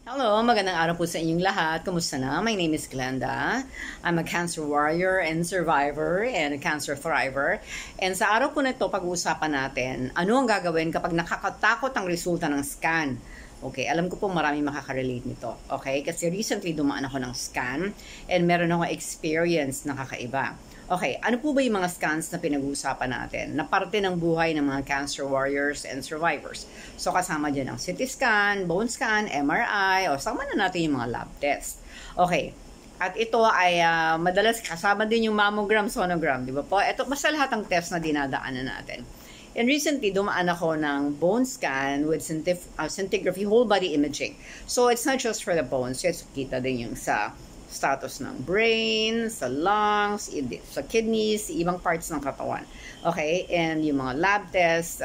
Hello, magandang araw po sa inyong lahat. Kumusta na? My name is Glenda. I'm a cancer warrior and survivor and a cancer thriver. And sa araw po na ito, pag-uusapan natin, ano ang gagawin kapag nakakatakot ang resulta ng scan? Okay, alam ko po marami makaka-relate nito. Okay, kasi recently dumaan ako ng scan and meron akong experience na kakaiba. Okay, ano po ba yung mga scans na pinag-uusapan natin na parte ng buhay ng mga cancer warriors and survivors? So kasama dyan ang CT scan, bone scan, MRI, o sama na natin yung mga lab test. Okay, at ito ay madalas kasama din yung mammogram, sonogram, di ba po? Ito basta lahat ng test na dinadaanan natin. And recently, dumaan ako ng bone scan with scintigraphy whole body imaging. So it's not just for the bones, it's kita din yung sa status ng brain, sa lungs, sa kidneys, ibang parts ng katawan. Okay? And yung mga lab tests,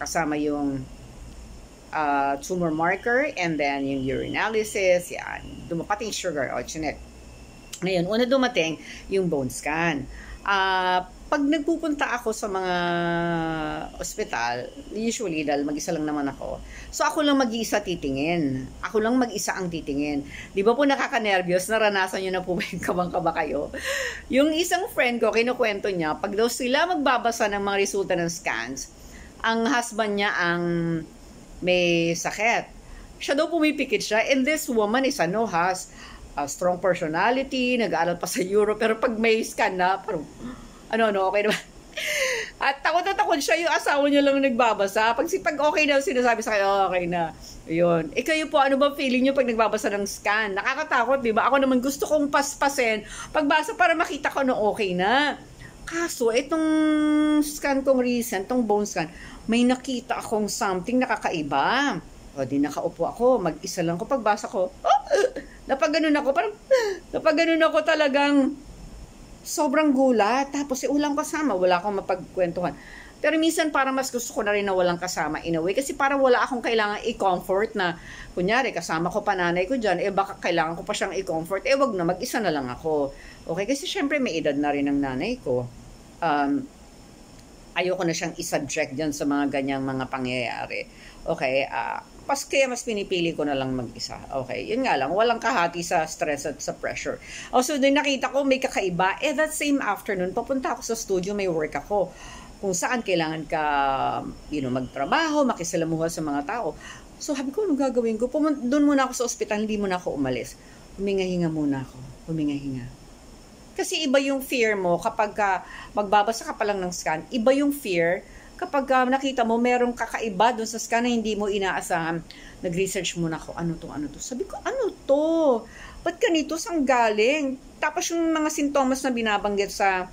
kasama yung tumor marker, and then yung urinalysis, yan. Dumating sugar, o chinek. Ngayon, una dumating yung bone scan. Pag nagpupunta ako sa mga ospital, usually dahil mag-isa lang naman ako, so ako lang mag-iisa titingin. Ako lang mag-isa ang titingin. Di ba po nakaka-nervyos? Naranasan nyo na po ba yung kabang-kaba kayo? Yung isang friend ko, kinukwento niya, pag daw sila magbabasa ng mga resulta ng scans, ang husband niya ang may sakit. Siya daw pumipikit siya, and this woman is has a strong personality, nag-aaral pa sa Europe, pero pag may scan na, parang, okay naman. At takot na takot siya, yung asawa niya lang nagbabasa. Pag okay na, sinasabi sa kanya, okay na. Yun. Kayo po, ano ba feeling niyo pag nagbabasa ng scan? Nakakatakot, di ba? Ako naman gusto kong paspasin pagbasa para makita ko na okay na. Kaso, itong scan kong recent, itong bone scan, may nakita akong something nakakaiba. O, di nakaupo ako, mag-isa lang ko. Pagbasa ko, napaganon ako talagang sobrang gulat. Tapos walang kasama, wala akong mapagkwentuhan. Pero minsan parang mas gusto ko na rin na walang kasama in a way. Kasi parang wala akong kailangan i-comfort na, kunyari, kasama ko pa nanay ko dyan, baka kailangan ko pa siyang i-comfort. Wag na, mag-isa na lang ako. Okay, kasi syempre may edad na rin ng nanay ko. Ayoko na siyang i-subject dyan sa mga ganyang mga pangyayari. Okay, kaya mas pinipili ko na lang mag-isa. Okay, yun nga lang, walang kahati sa stress at sa pressure. Also, din nakita ko may kakaiba. That same afternoon, papunta ako sa studio, may work ako. Kung saan kailangan ka, magtrabaho, makisalamuha sa mga tao. So, sabi ko, anong gagawin ko? Doon muna ako sa ospital, hindi muna ako umalis. Huminga-hinga muna ako. Huminga-hinga. Kasi iba yung fear mo kapag magbabasa ka pa lang ng scan, iba yung fear kapag nakita mo merong kakaiba doon sa scan na hindi mo inaasahan. Nag-research muna ako, ano to? Sabi ko, ano to? Ba't ganito? Saan galing? Tapos yung mga sintomas na binabanggit sa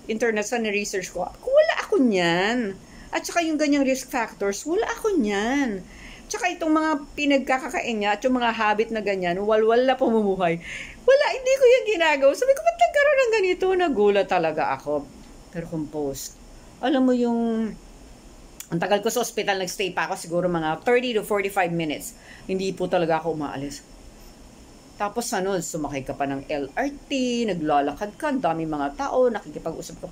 internet sa ni-research ko, wala ako niyan. At saka yung ganyang risk factors, wala ako niyan. Tsaka itong mga pinagkakakain niya at yung mga habit na ganyan, walwal na pumumuhay. Wala, hindi ko yung ginagawa. Sabi ko, ba't nagkaroon ng ganito? Nagulat talaga ako. Pero composed. Alam mo yung, ang tagal ko sa ospital, nagstay pa ako siguro mga 30 to 45 minutes. Hindi po talaga ako umaalis. Tapos sumakay ka pa ng LRT, naglalakad ka, dami mga tao, nakikipag-usap ka.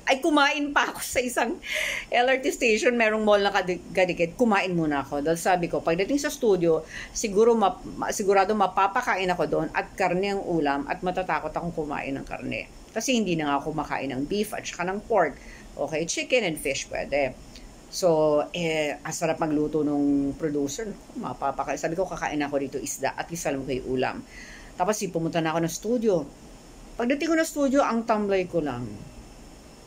Ay, kumain pa ako sa isang LRT station, merong mall na kadikit. Kumain muna ako. Dahil sabi ko, pagdating sa studio, sigurado mapapakain ako doon at karne ang ulam at matatakot akong kumain ng karne. Kasi hindi na nga ako kumakain ng beef at saka ng pork. Okay, chicken and fish pwede. So, ang sarap magluto nung producer. Mapapakain. Sabi ko, kakain ako dito isda. At least alam ko yung ulam. Tapos, pumunta na ako ng studio. Pagdating ko ng studio, ang tamlay ko lang.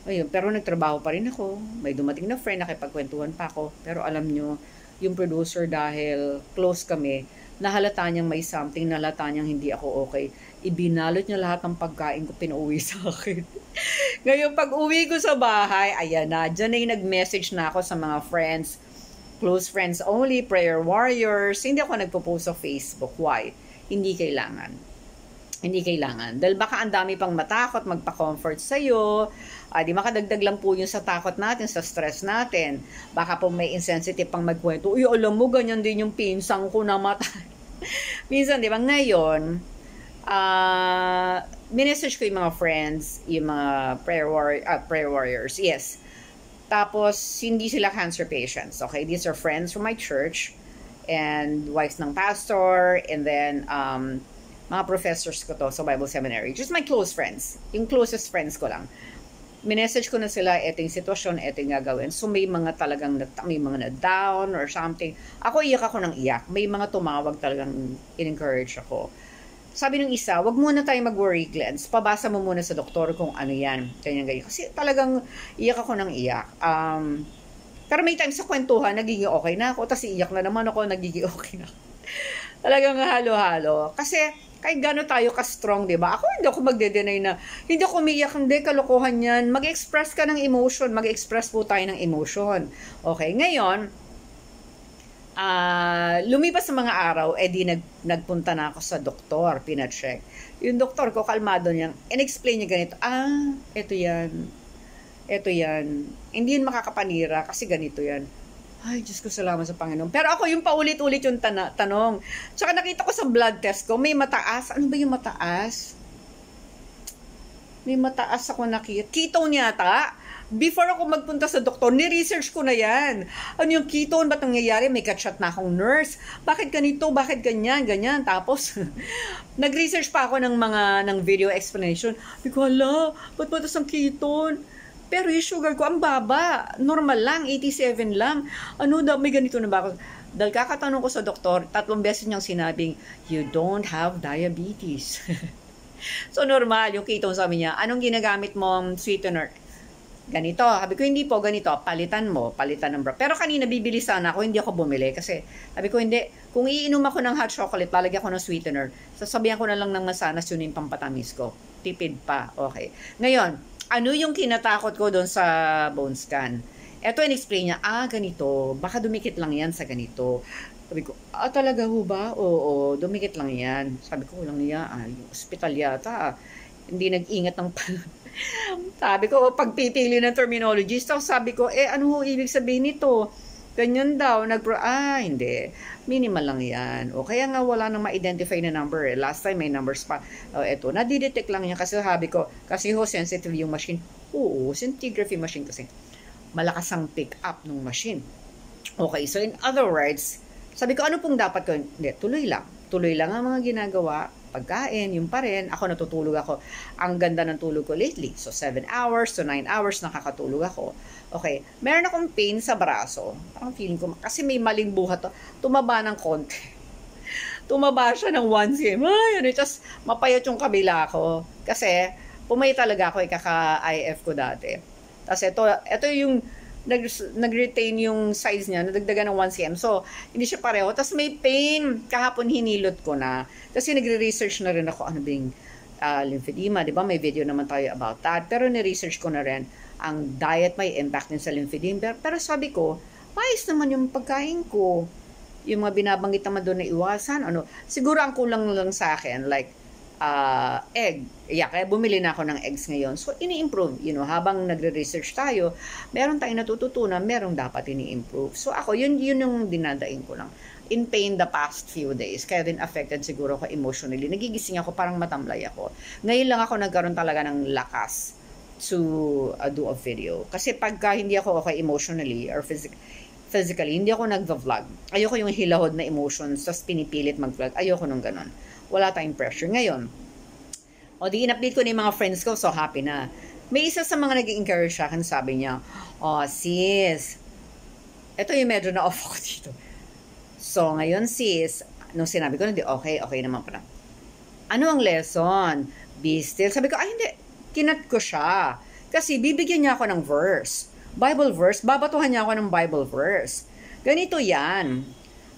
Ayun, pero nagtrabaho pa rin ako. May dumating na friend, nakipagkwentuhan pa ako. Pero alam nyo, yung producer dahil close kami, nahalata niyang may something, nahalata niyang hindi ako okay. Ibinalot niya lahat ng pagkain ko, pinauwi sa akin. Ngayon, pag uwi ko sa bahay, ayan na, dyan na yung nag-message na ako sa mga friends, close friends only, prayer warriors. Hindi ako nagpo-post sa Facebook. Why? Hindi kailangan. Hindi kailangan. Dahil baka ang dami pang matakot, magpa-comfort sa'yo. Di makadagdag lang po yun sa takot natin, sa stress natin. Baka po may insensitive pang magkwento, uy, alam mo, ganyan din yung pinsang ko namatay. Minsan, di ba, ngayon, minessage ko yung mga friends, yung mga prayer warriors, yes. Tapos, hindi sila cancer patients, okay? These are friends from my church. and wives ng pastor, and then mga professors ko to sa Bible Seminary. Just my close friends. Yung closest friends ko lang. Minessage ko na sila, eto yung sitwasyon, eto yung gagawin. So may mga talagang, may mga na-down or something. Ako iyak ako ng iyak. May mga tumawag talagang in-encourage ako. Sabi ng isa, wag muna tayo mag-worry, Glens. Pabasa mo muna sa doktor kung ano yan. Ganyan. Kasi talagang iyak ako ng iyak. Pero may time sa kwentuhan, nagiging okay na ako. Tapos iyak na naman ako, nagiging okay na ako. Talagang halo-halo. Kasi kahit gano'n tayo ka-strong, di ba? Ako hindi ako magde-deny na, hindi ako umiyak, hindi, kalokohan yan. Mag-express ka ng emotion. Mag-express po tayo ng emotion. Okay, ngayon, lumipas sa mga araw, nagpunta na ako sa doktor, pina-check. Yung doktor ko, kalmado niyang, in-explain niya ganito, eto yan. Eto yan. Hindi yun makakapanira kasi ganito yan. Ay, Diyos ko, salamat sa Panginoon. Pero ako, yung paulit-ulit yung tanong. Tsaka nakita ko sa blood test ko, may mataas. Ano ba yung mataas? May mataas ako nakita. Ketone yata. Before ako magpunta sa doktor, ni-research ko na yan. Ano yung ketone? Ba't nangyayari? May kachat na akong nurse. Bakit ganito? Bakit ganyan? Ganyan. Tapos, nag-research pa ako ng video explanation. Hindi ko, hala, ba't mataas ang ketone? Pero yung sugar ko, ang baba. Normal lang, 87 lang. Ano daw, may ganito na ba ako? Dahil kakatanong ko sa doktor, 3 beses niyang sinabing, you don't have diabetes. So, normal, yung ketone sabi niya, anong ginagamit mong sweetener? Ganito. Sabi ko, hindi po, ganito. Palitan ng bra. Pero kanina, bibili sana ako, hindi ako bumili. Kasi, sabi ko, hindi. Kung iinom ako ng hot chocolate, lalagyan ko ng sweetener. Sasabihan ko na lang ng masanas, yun yung pampatamis ko. Tipid pa. Okay. Ngayon, ano yung kinatakot ko doon sa bone scan? Eto, in-explain niya, ganito, baka dumikit lang yan sa ganito. Sabi ko, talaga ho ba? Oo, dumikit lang yan. Sabi ko, walang niya, yung hospital yata, hindi nag-ingat ng sabi ko, pagpipili ng terminologist, sabi ko, ano ho ibig sabihin nito? Ganyan daw, hindi. Minimal lang yan. O kaya nga wala nang ma-identify na number. Last time may numbers pa. Eto, nadidetect lang yan kasi sabi ko, kasi sensitive yung machine. Oo, scintigraphy machine kasi. Malakas ang pick up ng machine. Okay, so in other words, sabi ko, ano pong dapat ko? Hindi, tuloy lang. Tuloy lang ang mga ginagawa. Pagkain, yung pa rin. Ako natutulog ako. Ang ganda ng tulog ko lately. So 7 hours to 9 hours nakakatulog ako. Okay, meron akong pain sa braso. Parang feeling ko, kasi may maling buhat to. Tumaba ng konti. Tumaba siya ng 1 cm. Tapos mapayat yung kabila ko. Kasi, pumay talaga ako, kaka-IF ko dati. Tapos ito yung, nag-retain yung size niya, nadagdagan ng 1 cm. So, hindi siya pareho. Tapos may pain. Kahapon hinilot ko na. Kasi nagre-research na rin ako, ano ba yung lymphedema. Diba? May video naman tayo about that. Pero ni-research ko na rin ang diet may impact din sa lymphedema. Pero sabi ko, maayos naman yung pagkain ko. Yung mga binabanggit naman doon na iwasan. Siguro ang kulang lang sa akin, like, egg. Yeah, kaya bumili na ako ng eggs ngayon. So, ini-improve. Habang nagre-research tayo, meron tayong natututunan, merong dapat ini-improve. So, ako, yun yung dinadaing ko lang. In pain the past few days. Kaya din affected siguro ako emotionally. Nagigising ako, parang matamlay ako. Ngayon lang ako nagkaroon talaga ng lakas to do a video. Kasi pagka hindi ako okay emotionally or physically, hindi ako nag-vlog. Ayoko yung hilahod na emotions, tapos pinipilit mag-vlog. Ayoko nung ganon. Wala tayong pressure. Ngayon, in-update ko na yung mga friends ko, so happy na. May isa sa mga nag-encourage sa akin, sabi niya, sis, ito yung medyo na-off ako dito. So, ngayon sis, nung sinabi ko, hindi, okay naman pala. Ano ang lesson? Be still. Sabi ko, hindi. Kinat ko siya. Kasi bibigyan niya ako ng verse. Bible verse. Babatuhan niya ako ng Bible verse. Ganito yan.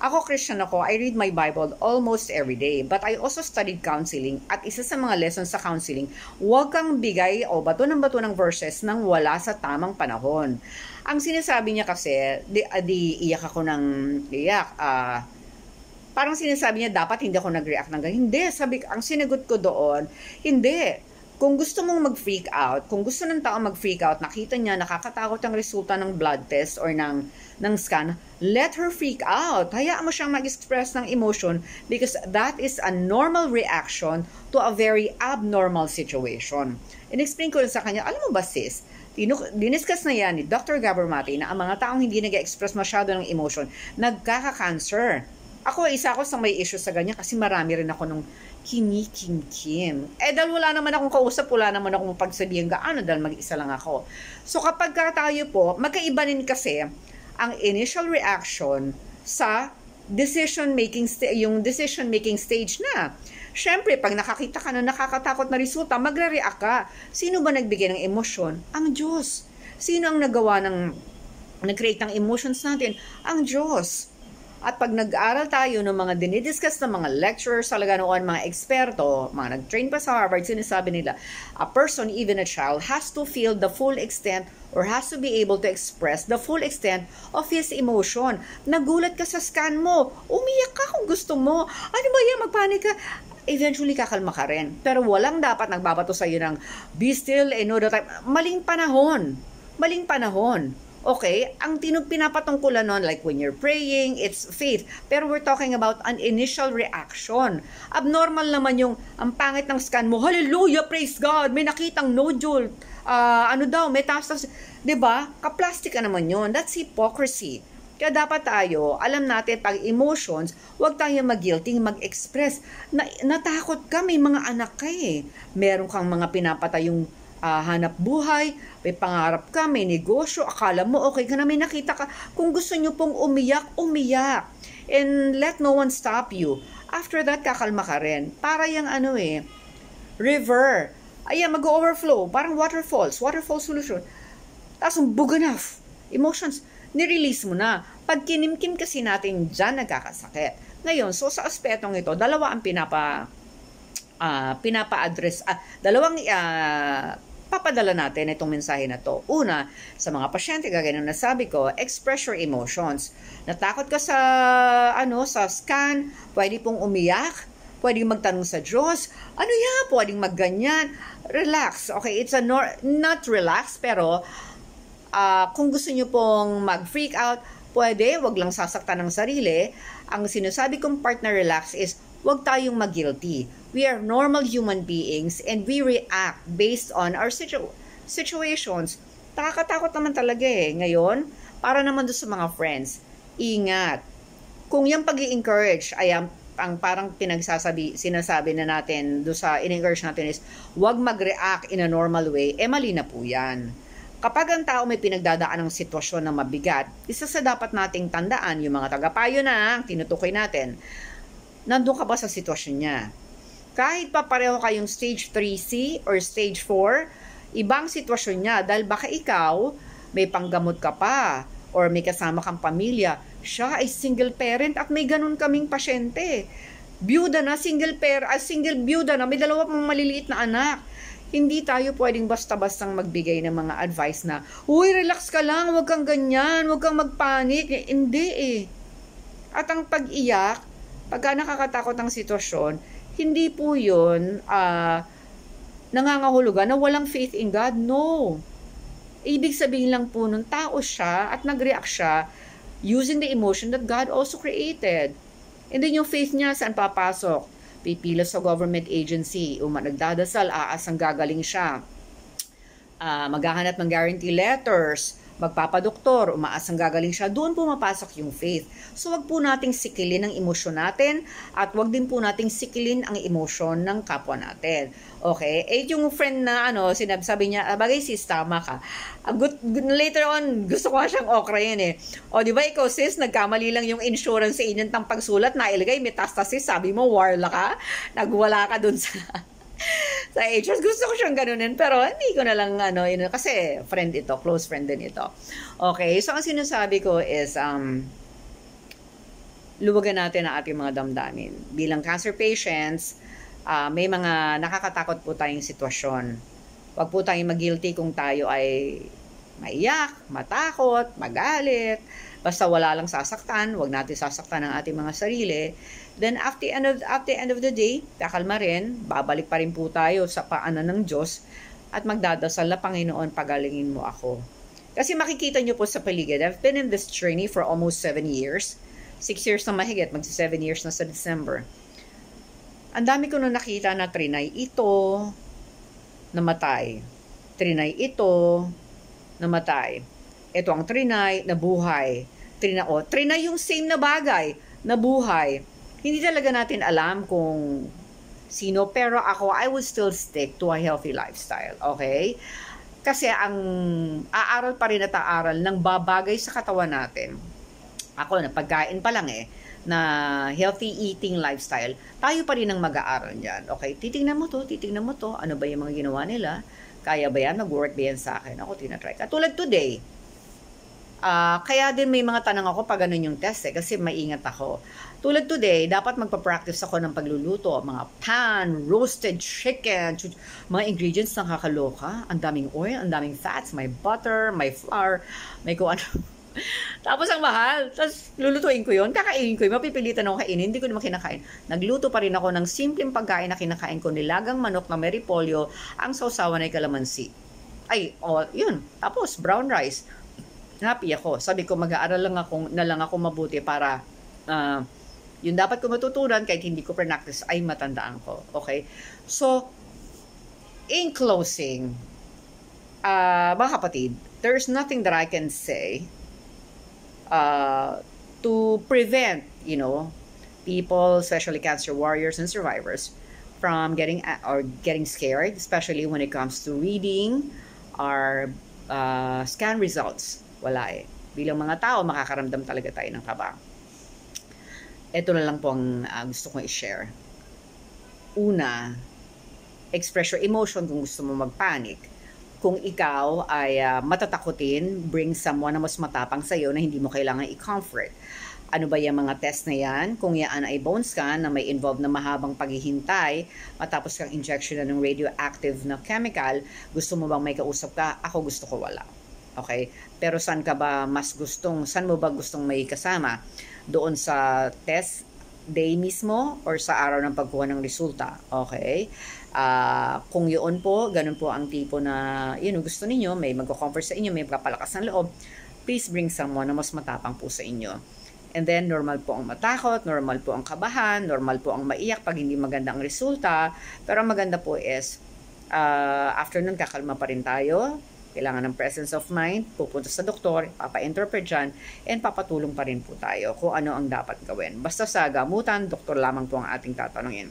Ako, Christian ako. I read my Bible almost every day. But I also studied counseling. At isa sa mga lessons sa counseling, huwag kang bigay o bato ng verses nang wala sa tamang panahon. Ang sinasabi niya kasi, iyak ako ng iyak. Parang sinasabi niya, dapat hindi ako nag-react ng ganyan. Hindi. Ang sinagot ko doon, hindi. Kung gusto mong mag-freak out, kung gusto ng tao mag-freak out, nakita niya, nakakatakot ang resulta ng blood test or ng scan, let her freak out. Hayaan mo siyang mag-express ng emotion because that is a normal reaction to a very abnormal situation. In-explain ko rin sa kanya, alam mo ba sis, diniscuss na yan ni Dr. Gabor Mate na ang mga taong hindi nag-express masyado ng emotion, nagkaka-cancer. Isa ako sa may issue sa ganyan kasi marami rin ako nung kinikim-kim. Dahil wala naman akong kausap, wala naman akong pagsabihin gaano dahil mag-isa lang ako. So kapag tayo po, magkaiba rin kasi ang initial reaction sa yung decision making stage na. Syempre, pag nakakita ka ng nakakatakot na resulta, magre-react ka. Sino ba nagbigay ng emosyon? Ang Diyos. Sino ang nag-create ng emotions natin? Ang Diyos. At pag nag-aaral tayo ng mga dinidiscuss ng mga lecturers talaga noon, mga eksperto, mga nag-train pa sa Harvard, sinasabi nila, a person, even a child, has to feel the full extent or has to be able to express the full extent of his emotion. Nagulat ka sa scan mo, umiyak ka kung gusto mo. Ano ba yan, magpanik ka? Eventually kakalma ka rin. Pero walang dapat nagbabato sa iyo ng be still and know the time. Maling panahon. Maling panahon. Okay, ang pinapatungkulan nun, like when you're praying, it's faith. Pero we're talking about an initial reaction. Abnormal naman ang pangit ng scan mo, hallelujah, praise God, may nakitang nodule, metastasis. Diba? Kaplastic ka naman yun. That's hypocrisy. Kaya dapat tayo, alam natin, pag emotions, huwag tayo mag-guilty, mag-express. Natakot ka, may mga anak ka eh. Meron kang mga pinapatayong hanap buhay, may pangarap ka, may negosyo, akala mo okay ka na, may nakita ka. Kung gusto nyo pong umiyak, umiyak. And let no one stop you. After that, kakalma ka rin. Para yung river. Ayan, mag-overflow. Parang waterfall solution. Tapos, bug enough. Emotions, nirelease mo na. Pag kinimkim kasi natin, dyan nagkakasakit. Ngayon, so sa aspetong ito, dalawa ang pinapa-address, papadala natin itong mensahe na to. Una, sa mga pasyente, kagaya ng nasabi ko, express your emotions. Natakot ka sa scan, pwede pong umiyak, pwedeng magtanong sa Diyos, ano yan, pwedeng magganyan, relax. Okay, it's not relax, pero kung gusto nyo pong mag-freak out, pwede, wag lang sasaktan ng sarili. Ang sinasabi kong partner relax is, wag tayong mag-guilty. We are normal human beings and we react based on our situations. Nakakatakot naman talaga eh. Ngayon, para naman doon sa mga friends, ingat. Kung yung pag-i-encourage ay ang parang sinasabi na natin doon sa in-encourage natin is, wag mag-react in a normal way, mali na po yan. Kapag ang tao may pinagdadaan ng sitwasyon na mabigat, isa sa dapat nating tandaan, yung mga tagapayo na tinutukoy natin, nandun ka ba sa sitwasyon niya? Kahit pa pareho kayong stage 3C or stage 4, ibang sitwasyon niya dahil baka ikaw may panggamot ka pa or may kasama kang pamilya, siya ay single parent at may ganun kaming pasyente. Byuda na, single byuda na, may dalawa pang maliliit na anak. Hindi tayo pwedeng basta-bastang magbigay ng mga advice na, uy, relax ka lang, huwag kang ganyan, huwag kang magpanik. Hindi eh. At ang pag-iyak, pagka nakakatakot ang sitwasyon, hindi po yun nangangahulugan na walang faith in God. No. Ibig sabihin lang po nun, tao siya at nag-react siya using the emotion that God also created. And then yung faith niya, saan papasok? Pipila sa government agency, nagdadasal, aasang gagaling siya. Maghahanap ng guarantee letters, magpapadoktor, umaasang gagaling siya, doon pumapasok yung faith. So wag po nating sikilin ang emosyon natin at wag din po nating sikilin ang emosyon ng kapwa natin. Okay? Yung friend na sinabi niya, bagay sis, tama ka. Later on, gusto ko siyang okra yan eh. O di ba ikaw sis, nagkamali lang yung insurance sa inyong tang pagsulat na ilagay metastasis, sabi mo warla ka, nagwala ka dun sa HS. Gusto ko siyang ganunin, pero hindi ko na lang, kasi friend ito, close friend din ito. Okay, so ang sinasabi ko is, luwagan natin ang ating mga damdamin. Bilang cancer patients, may mga nakakatakot po tayong sitwasyon. Huwag po tayong mag-guilty kung tayo ay maiyak, matakot, magalit, basta wala lang sasaktan, huwag natin sasaktan ang ating mga sarili. Then at the end of the day, kakalma rin, babalik pa rin po tayo sa paanan ng Diyos at magdadasal na, Panginoon, pagalingin mo ako. Kasi makikita nyo po sa paligid, I've been in this journey for almost 7 years. 6 years na mahigit, magsi 7 years na sa December. Ang dami ko nung nakita na trinay ito, namatay. Trinay ito, namatay. Ito ang trinay, nabuhay. Trinay yung same na bagay. na buhay. Hindi talaga natin alam kung sino, pero ako, I would still stick to a healthy lifestyle, okay? Kasi ang aaral pa rin at aaral ng babagay sa katawan natin. Ako, na pagkain pa lang na healthy eating lifestyle, tayo pa rin ang mag-aaral niyan. Okay, titingnan mo to, ano ba yung mga ginawa nila? Kaya ba yan? Mag-work ba yan sa akin? Ako, tinatry. Katulad today, kaya din may mga tanong ako pag ganun yung test kasi maingat ako. Tulad today, dapat magpa-practice ako ng pagluluto, mga pan, roasted chicken, mga ingredients na kakaloka. Ang daming oil, ang daming fats, may butter, may flour, may kung ano. Tapos ang mahal. Tapos lulutuin ko yun, kakainin ko yun, mapipilitan ako kainin, hindi ko naman kinakain. Nagluto pa rin ako ng simpleng pagkain na kinakain ko, nilagang manok na may repolyo, ang sausawan ay kalamansi. Yun. Tapos brown rice. Happy ako. Sabi ko, mag-aaral lang ako mabuti para yung dapat ko matutunan kahit hindi ko practice ay matandaan ko. Okay? So, in closing, mga kapatid, there's nothing that I can say to prevent, people, especially cancer warriors and survivors, from getting scared, especially when it comes to reading our scan results. Wala Bilang mga tao, makakaramdam talaga tayo ng kaba. Ito na lang po ang gusto kong i-share. Una, express your emotion kung gusto mo mag-panic. Kung ikaw ay matatakutin, bring someone na mas matapang sa'yo na hindi mo kailangan i-comfort. Ano ba yung mga test na yan? Kung yan ay bone scan na may involved na mahabang paghihintay, matapos kang injection na ng radioactive na chemical, gusto mo bang may kausap ka? Ako gusto ko wala. Okay? Pero saan mo ba gustong may kasama? Doon sa test day mismo or sa araw ng pagkuha ng resulta? Okay? Kung yun po, ganun po ang tipo na gusto ninyo, may magko-comfort sa inyo, may magpapalakas ng loob, please bring someone na mas matapang po sa inyo. And then, normal po ang matakot, normal po ang kabahan, normal po ang maiyak pag hindi maganda ang resulta. Pero ang maganda po is, after nun, kakalma pa rin tayo. Kailangan ng presence of mind, pupunta sa doktor, papa-interpret dyan, and papatulong pa rin po tayo kung ano ang dapat gawin. Basta sa gamutan, doktor lamang po ang ating tatanungin.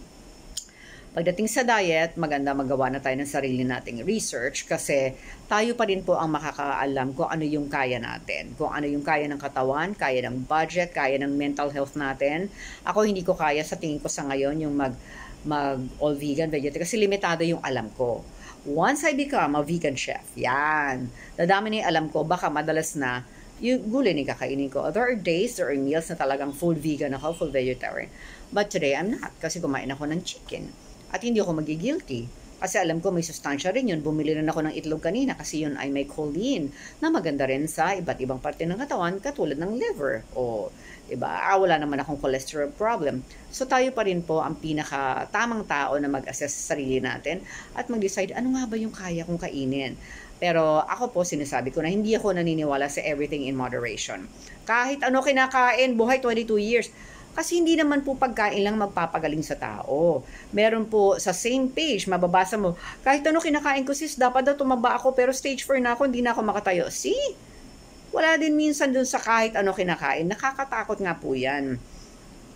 Pagdating sa diet, maganda magawa na tayo ng sarili nating research kasi tayo pa rin po ang makakaalam kung ano yung kaya natin. Kung ano yung kaya ng katawan, kaya ng budget, kaya ng mental health natin. Ako hindi ko kaya sa tingin ko sa ngayon yung mag all vegan, vegetarian kasi limitado yung alam ko. Once I become a vegan chef, yan, dadami na yung alam ko, baka madalas na yung gulay na kakainin ko. There are days, there are meals na talagang full vegan ako, full vegetarian. But today, I'm not kasi kumain ako ng chicken. At hindi ako magigilty. Kasi alam ko may sustansya rin yun. Bumili rin ako ng itlog kanina kasi yun ay may choline na maganda rin sa iba't ibang parte ng katawan katulad ng liver. O, diba? Wala naman akong cholesterol problem. So tayo pa rin po ang pinaka-tamang tao na mag-assess sa sarili natin at mag-decide ano nga ba yung kaya kong kainin. Pero ako po sinasabi ko na hindi ako naniniwala sa everything in moderation. Kahit ano kinakain, buhay 22 years. Kasi hindi naman po pagkain lang magpapagaling sa tao. Meron po sa same page, mababasa mo, kahit ano kinakain ko sis, dapat daw tumaba ako pero stage 4 na ako, hindi na ako makatayo. See? Wala din minsan dun sa kahit ano kinakain. Nakakatakot nga po yan.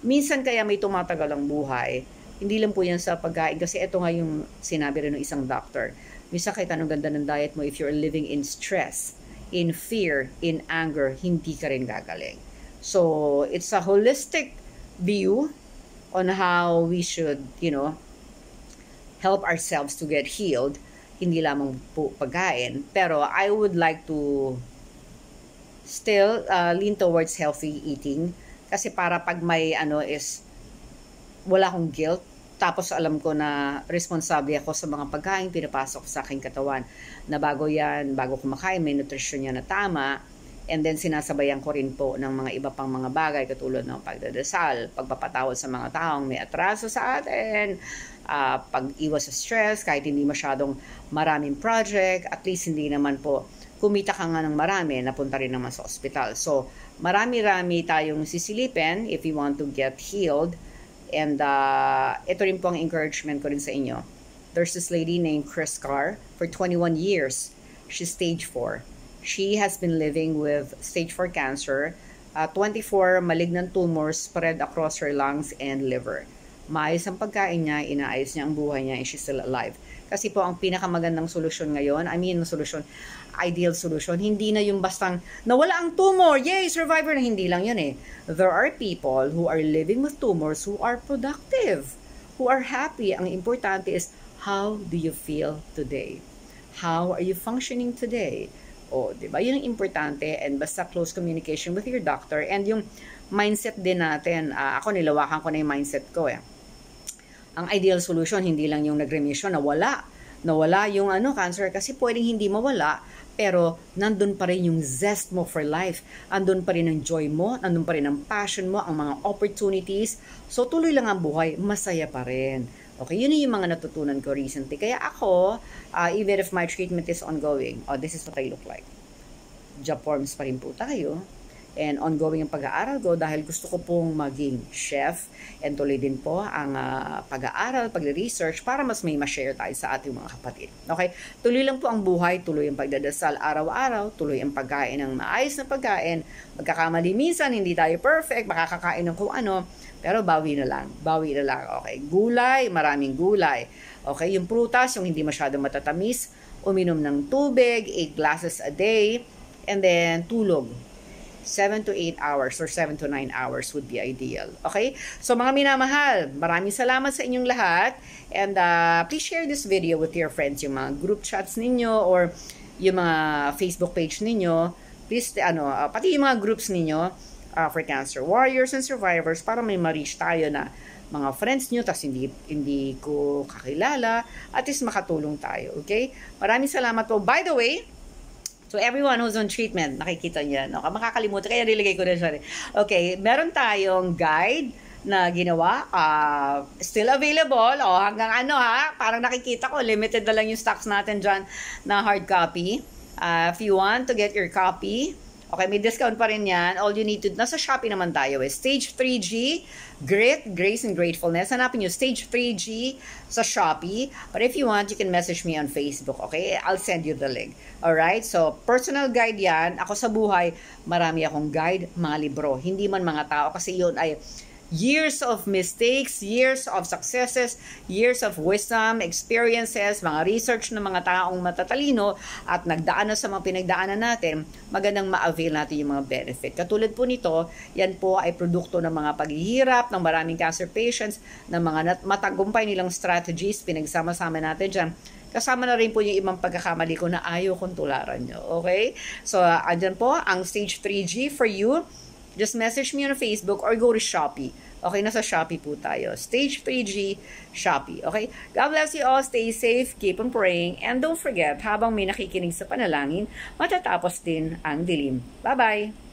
Minsan kaya may tumatagal ang buhay. Hindi lang po yan sa pagkain. Kasi ito nga yung sinabi rin ng isang doctor. Minsan kahit anong ganda ng diet mo, if you're living in stress, in fear, in anger, hindi ka rin gagaling. So, it's a holistic view on how we should, help ourselves to get healed. Hindi lamang po pagkain. Pero I would like to still lean towards healthy eating. Kasi para pag may wala akong guilt. Tapos alam ko na responsable ako sa mga pagkain pinapasok sa aking katawan. Na bago kumakain, may nutrition niya na tama. And then sinasabayan ko rin po ng mga iba pang mga bagay katulad ng pagdadasal, pagpapatawad sa mga taong may atraso sa atin, pag-iwas sa stress, kahit hindi masyadong maraming project, at least hindi naman po kumita ka nga ng marami, napunta rin naman sa ospital. So, marami-rami tayong sisilipin if you want to get healed. And ito rin po ang encouragement ko rin sa inyo. There's this lady named Chris Carr for 21 years. She's stage 4. She has been living with stage 4 cancer 24 malignant tumors spread across her lungs and liver. Maayos ang pagkain niya, inaayos niya ang buhay niya, and she's still alive. Kasi po, ang pinakamagandang solusyon ngayon, ideal solution, hindi na yung bastang nawala ang tumor, yay, survivor na, hindi lang yun eh. There are people who are living with tumors who are productive, who are happy. Ang importante is, how do you feel today? How are you functioning today? O, di ba? Yun ang importante, and basta close communication with your doctor, and yung mindset din natin, ako nilawakan ko na yung mindset ko eh. Ang ideal solution, hindi lang yung nag-remission, nawala yung cancer, kasi pwedeng hindi mawala, pero nandun pa rin yung zest mo for life, andun pa rin ang joy mo, nandun pa rin ang passion mo, ang mga opportunities, so tuloy lang ang buhay, masaya pa rin. Okay, yun yung mga natutunan ko recently. Kaya ako, even if my treatment is ongoing, this is what I look like. Job forms pa rin po tayo. And ongoing ang pag-aaral ko dahil gusto ko pong maging chef, and tuloy din po ang pag-aaral, pag-research para mas may ma-share tayo sa ating mga kapatid. Okay? Tuloy lang po ang buhay, tuloy ang pagdadasal araw-araw, tuloy ang pagkain ng maayos na pagkain. Magkakamali minsan, hindi tayo perfect, makakakain ng kung ano, pero bawi na lang. Okay? Gulay, maraming gulay. Okay? Yung prutas, yung hindi masyadong matatamis, uminom ng tubig, 8 glasses a day, and then tulog. 7 to 8 hours or 7 to 9 hours would be ideal. Okay? So mga minamahal, maraming salamat sa inyong lahat, and please share this video with your friends, yung mga group chats ninyo or yung mga Facebook page ninyo. Please, pati yung mga groups ninyo for cancer warriors and survivors para may ma-reach tayo na mga friends nyo, tas hindi ko kakilala, at least makatulong tayo. Okay? Maraming salamat po. By the way, so everyone who's on treatment, nakikita niya, no? Makakalimutan, kaya nilagay ko na siya. Okay, meron tayong guide na ginawa, still available, hanggang parang nakikita ko, limited na lang yung stocks natin dyan na hard copy. If you want to get your copy, okay, may discount pa rin yan. All you need to, nasa Shopee naman tayo Stage 3G, Grit, Grace, and Gratefulness. Hanapin nyo, Stage 3G sa Shopee. But if you want, you can message me on Facebook, okay? I'll send you the link. Alright? So, personal guide yan. Ako sa buhay, marami akong guide, mga libro. Hindi man mga tao, kasi yun ay years of mistakes, years of successes, years of wisdom, experiences, mga research ng mga taong matatalino at nagdaan na sa mga pinagdaanan natin, magandang ma-avail natin yung mga benefit. Katulad po nito, yan po ay produkto ng mga paghihirap ng maraming cancer patients, ng mga matagumpay nilang strategies, pinagsama-sama natin dyan. Kasama na rin po yung ibang pagkakamali ko na ayaw kong tularan nyo. Okay? So, andyan po ang Stage 3G for you. Just message me on Facebook or go to Shopee. Okay, nasa Shopee po tayo. Stage 3G, Shopee. Okay? God bless you all. Stay safe. Keep on praying. And don't forget, habang may nakikinig sa panalangin, matatapos din ang dilim. Bye-bye!